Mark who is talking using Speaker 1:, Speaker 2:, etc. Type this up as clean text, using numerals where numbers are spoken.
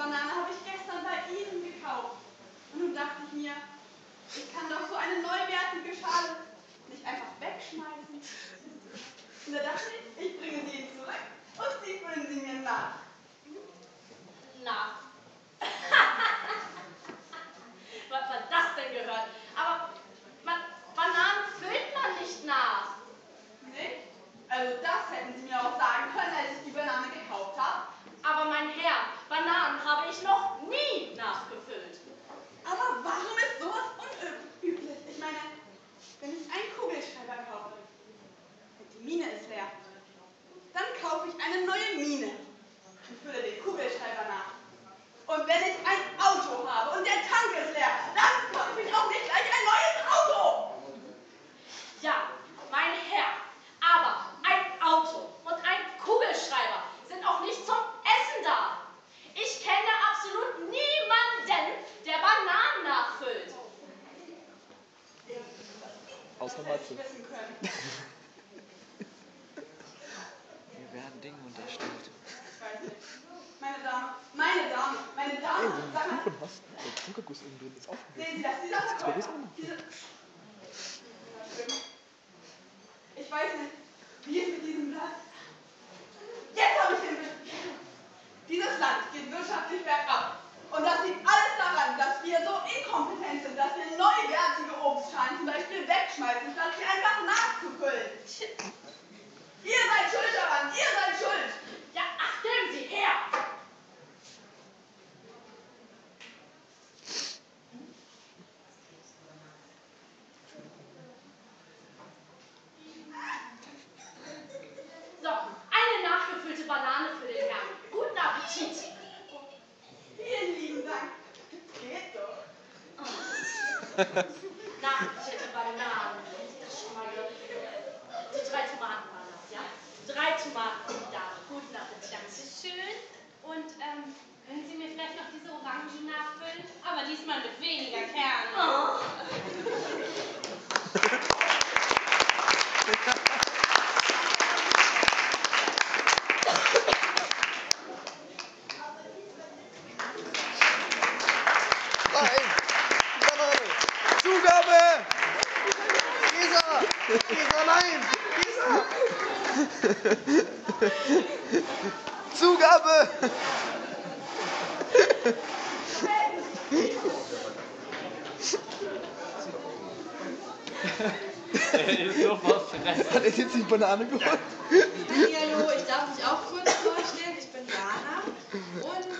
Speaker 1: Banane habe ich gestern bei Ihnen gekauft. Und nun dachte ich mir, ich kann doch so eine neuwertige Schale nicht einfach wegschmeißen. Und da dachte ich bringe sie Ihnen zurück und Sie füllen sie mir nach.
Speaker 2: Nach. Was hat das denn gehört? Aber Bananen füllt man nicht nach.
Speaker 1: Nicht? Also das hätten Sie mir auch sagen können, als ich die Banane gekauft habe.
Speaker 2: Aber mein Herr, Bananen habe ich noch nie nachgefüllt.
Speaker 1: Aber warum ist sowas unüblich? Ich meine, wenn ich einen Kugelschreiber kaufe und die Mine ist leer, dann kaufe ich eine neue Mine und fülle den Kugelschreiber nach. Und wenn ich ein Auto habe und der Tank ist leer, dann kaufe ich auch nicht gleich ein neues Auto.
Speaker 2: Ja, mein Herr, aber ein Auto und ein Kugelschreiber sind auch nicht zum Essen da. Ich kenne absolut niemanden, der Bananen nachfüllt.
Speaker 3: Außer Matze.
Speaker 1: Wissen können.
Speaker 3: Mir werden Dinge unterstellt.
Speaker 1: Ich weiß nicht. Meine Dame,
Speaker 3: Ey, wenn du Kuchen hast, der Zuckerguss innen drin ist
Speaker 1: sehen Sie
Speaker 3: aufgegessen.
Speaker 1: das, dieser
Speaker 3: Zuckerguss
Speaker 1: Verkäufer,
Speaker 3: auch noch.
Speaker 1: ich weiß nicht, wie es mit diesem Blatt. Jetzt habe ich den Blick. Dieses Land geht wirtschaftlich bergab. Und das liegt alles daran, dass wir so inkompetent sind, dass wir neuwertige Obstschalen zum Beispiel wegschmeißen, statt sie einfach nachzufüllen. Ihr seid schuld daran, ihr seid schuld.
Speaker 2: Ja, ach, geben Sie her! So, eine nachgefüllte Banane für den Herrn. Guten Appetit!
Speaker 1: Vielen lieben Dank. Geht doch.
Speaker 2: Nachgefüllte Bananen. Das ist schon mal gehört. Die 3 Tomaten waren das, ja? 3 Tomaten für die Dame. Guten Appetit.
Speaker 4: Dankeschön. Und können Sie mir vielleicht noch diese Orangen nachfüllen? Aber diesmal mit weniger Kernen.
Speaker 2: Oh.
Speaker 3: Nein! Banane! Zugabe! Gesa, nein! Gesa! Zugabe!
Speaker 5: Ist so verfressen.
Speaker 3: Hat er jetzt die Banane geholt?
Speaker 6: Hallo, ich darf mich auch kurz vorstellen. Ich bin Jana und